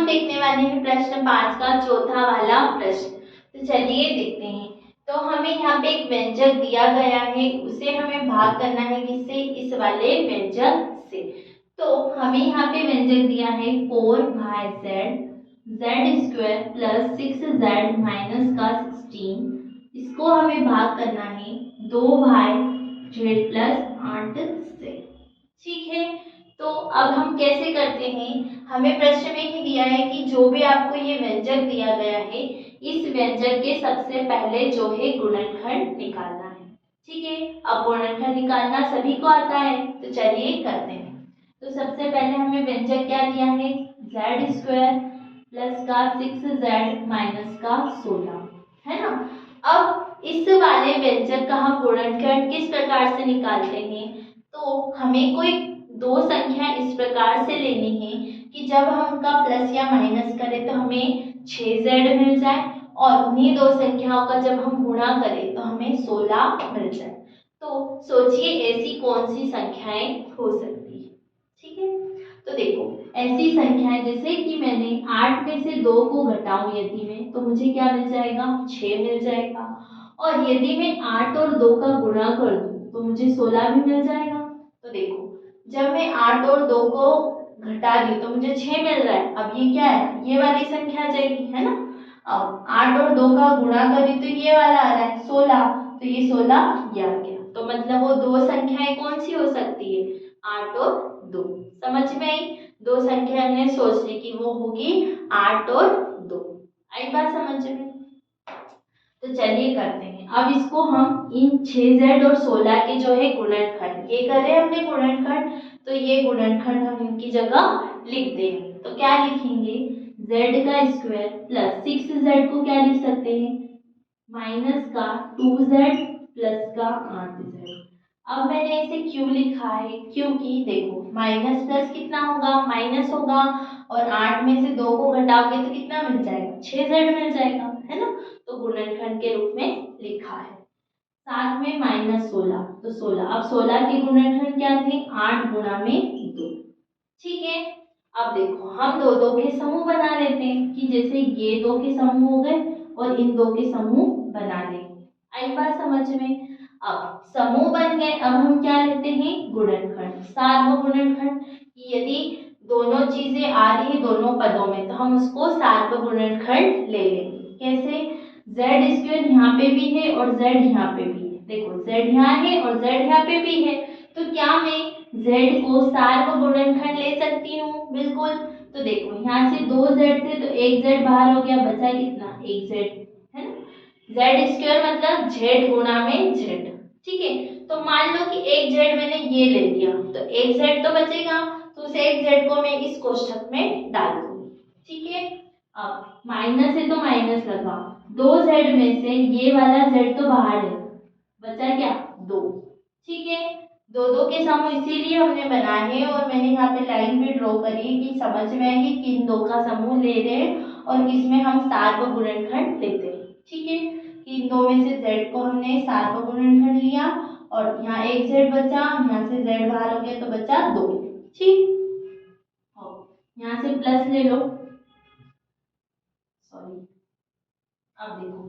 देखने वाले हैं प्रश्न 5 का चौथा वाला प्रश्न। तो चलिए देखते हैं। तो हमें यहाँ पे एक व्यंजक दिया गया है, उसे हमें भाग करना है किससे, इस वाले व्यंजक से। तो हमें यहाँ पे व्यंजक दिया है 4y z square plus 6z minus का 16। इसको हमें भाग करना है 2y z प्लस 8 से। ठीक है, तो अब हम कैसे करते हैं, हमें प्रश्न में ही दिया है कि जो भी आपको ये व्यंजक दिया गया है, इस व्यंजक के सबसे पहले जो है गुणनखंड निकालना है। ठीक है, अब गुणनखंड निकालना सभी को आता है, तो चलिए करते हैं। तो सबसे पहले हमें व्यंजक क्या दिया है, z स्क्वायर प्लस का 6z माइनस का 16, है ना। अब इस वाले व्यंजक का हम गुणनखंड किस प्रकार से निकालते हैं, तो हमें कोई दो संख्या इस प्रकार से लेनी है कि जब हम उनका प्लस या माइनस करें तो हमें 6z मिल जाए, और उन्हीं दो संख्याओं का जब हम गुणा करें तो हमें 16 मिल जाए। तो सोचिए ऐसी कौन सी संख्याएं हो सकती है। ठीक है, तो देखो ऐसी संख्याएं जैसे कि मैंने 8 में से 2 को घटाऊं यदि मैं, तो मुझे क्या मिल जाएगा, 6 मिल जाएगा। और यदि मैं 8 और 2 का गुणा कर दूं तो मुझे 16 भी मिल जाएगा। तो देखो जब मैं 8 और 2 को घटा दी तो मुझे 6 मिल रहा है। अब ये क्या है, ये वाली संख्या आ जाएगी, है ना। अब 8 और 2 का गुणा करी तो ये वाला आ रहा है 16, तो ये 16 ये आ गया। तो मतलब वो दो संख्याएं कौन सी हो सकती है, 8 और 2। समझ में आई, दो संख्या हमने सोच ली कि वो होगी 8 और 2। आई बात समझ में। तो चलिए करते हैं। अब इसको हम इन 6z और 16 के जो है गुणनखंड, ये करें हमने गुणनखंड, तो ये गुणनखंड हम इनकी जगह लिख देंगे। तो क्या लिखेंगे, z का स्क्वायर प्लस 6z को क्या लिख सकते हैं, माइनस का 2z प्लस का 8z। अब मैंने इसे क्यों लिखा है, क्योंकि देखो माइनस प्लस कितना होगा, माइनस होगा, और 8 में से 2 को घटाओगे तो कितना मिल जाएगा, 6z मिल जाएगा, है ना। तो गुणनखंड के रूप में लिखा है। साथ में माइनस 16, तो 16। अब 16 के गुणनखंड क्या थे, 8 गुणा में 2। ठीक है, अब देखो हम दो दो के समूह बना लेते हैं कि जैसे ये दो के समूह हो गए और इन दो के समूह बना लेंगे। आई बात समझ में। अब समूह बन गए, अब हम क्या लेते हैं, गुणनखंड, सार्वगुणनखंड। यदि दोनों चीजें आ रही है दोनों पदों में तो हम उसको सार्वगुणनखंड ले लेंगे। कैसे, z स्क्वायर यहाँ पे भी है और z यहाँ पे भी है। देखो z यहाँ है और z यहाँ पे भी है, तो क्या मैं z को सार्वगुणनखंड ले सकती हूँ, बिल्कुल। तो देखो यहाँ से 2z थे तो एक z बाहर हो गया, बचा कितना, एक z, है ना। z स्क्वायर मतलब z गुणा में z। ठीक है, तो मान लो कि एक z मैंने ये ले लिया तो एक z तो बचेगा, तो उस एक z को मैं इस कोष्ठक में डाल दूंगी। ठीक है, अब माइनस है तो माइनस लगा, 2z में से ये वाला z तो बाहर है, बचा क्या, 2। ठीक है, दो दो के समूह इसीलिए हमने बनाए हैं, और मैंने यहाँ पे लाइन भी ड्रॉ करी है कि समझ में आए कि किन दो का समूह ले रहे हैं और किसमें हम सार्वगुणनखंड लेते हैं। ठीक है, इन दो में से z को हमने सार्वगुणनखंड लिया और यहाँ एक z बचा, यहाँ से z बाहर हो गया तो बचा 2। ठीक, यहाँ से प्लस ले लो, सॉरी। अब देखो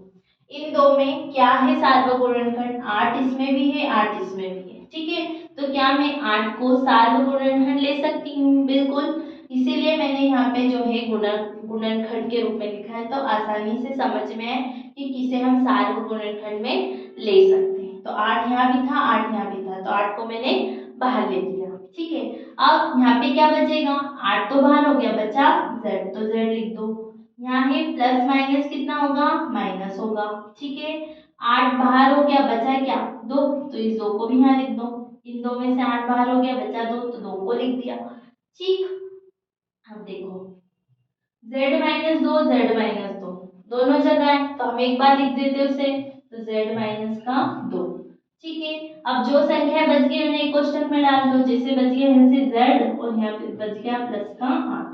इन दो में क्या है सार्वगुणनखंड, 8 इसमें भी है 8 इसमें भी है। ठीक है, तो क्या मैं 8 को सार्वगुणनखंड ले सकती हूँ, बिल्कुल। इसीलिए मैंने यहाँ पे जो है गुणनखंड के रूप में लिखा है, तो आसानी से समझ में है कि किसे हम सार्वगुणनखंड में ले सकते हैं। तो 8 यहाँ भी था 8 यहाँ भी था, तो 8 को मैंने बाहर ले लिया। ठीक है, अब यहाँ पे क्या बचेगा, 8 तो बाहर हो गया, बचा z, तो z लिख दो। यहाँ है प्लस माइनस कितना होगा, माइनस होगा। ठीक है, 8 बाहर हो गया, बचा क्या, 2, तो इस 2 को भी यहाँ लिख दो। इन दो में से 8 बाहर हो गया, बचा 2, तो 2 को लिख दिया। ठीक, अब देखो z माइनस 2 z माइनस 2 दोनों जगह है, तो हम एक बार लिख देते उसे, तो z माइनस का 2। ठीक है, अब जो संख्या बच गई उन्हें कोष्ठक में डाल दो, जैसे बच गया यहाँ से z और यहाँ पे बच गया प्लस का 8।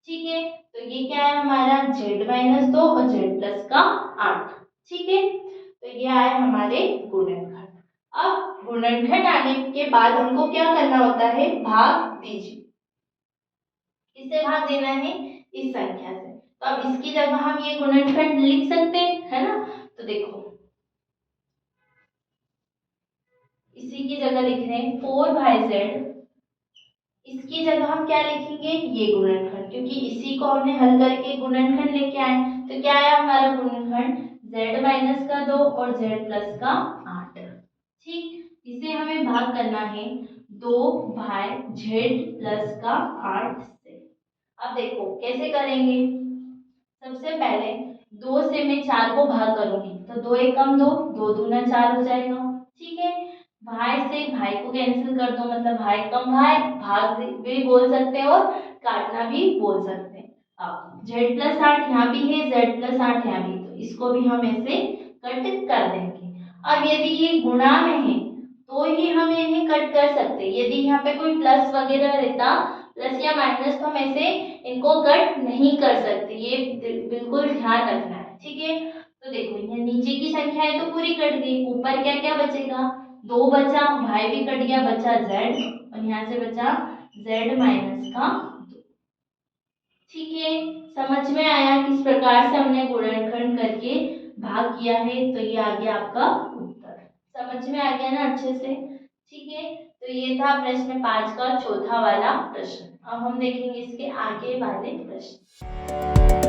ठीक है, तो ये क्या है हमारा z माइनस 2 और z प्लस का 8। ठीक है, तो ये आए हमारे गुणनखंड। अब गुणनखंड आने के बाद हमको क्या करना होता है, भाग दीजिए। किससे भाग देना है, इस संख्या से। तो अब इसकी जगह हम ये गुणनखंड लिख सकते हैं, है ना। तो देखो इसी की जगह लिख रहे हैं 4/z, इसकी जगह हम क्या लिखेंगे, ये गुणनखंड, क्योंकि इसी को हमने हल करके गुणनखंड लेके आए। तो क्या आया हमारा गुणनखंड, z-2 और z+8। ठीक, इसे हमें भाग करना है 2/z+8 से। अब देखो कैसे करेंगे। सबसे पहले 2 से मैं 4 को भाग करूंगी, तो 2 एक कम 2, 2 दूना 4 हो जाएगा। ठीक है, भाई से भाई को कैंसिल कर दो, मतलब भाई कम भाई, भाग भी बोल सकते हैं और काटना भी बोल सकते हैं। अब z+8 यहाँ भी है, z+8 यहाँ भी, तो इसको भी हम ऐसे कट कर देंगे। अब यदि ये गुणा में है तो ही हम इन्हें कट कर सकते हैं। यदि यहाँ पे कोई प्लस वगैरह रहता, प्लस या माइनस, तो हम ऐसे इनको कट नहीं कर सकते, ये बिल्कुल ध्यान रखना है। ठीक है, तो देखो ये नीचे की संख्या है तो पूरी कट गई, ऊपर क्या क्या बचेगा, 2 बचा, भाई भी कट गया, बचा z, और यहाँ से बचा z-2। ठीक है, समझ में आया किस प्रकार से हमने गुणनखंड करके भाग किया है। तो ये आ गया आपका उत्तर, समझ में आ गया ना अच्छे से। ठीक है, तो ये था प्रश्न 5 का चौथा वाला प्रश्न। अब हम देखेंगे इसके आगे वाले प्रश्न।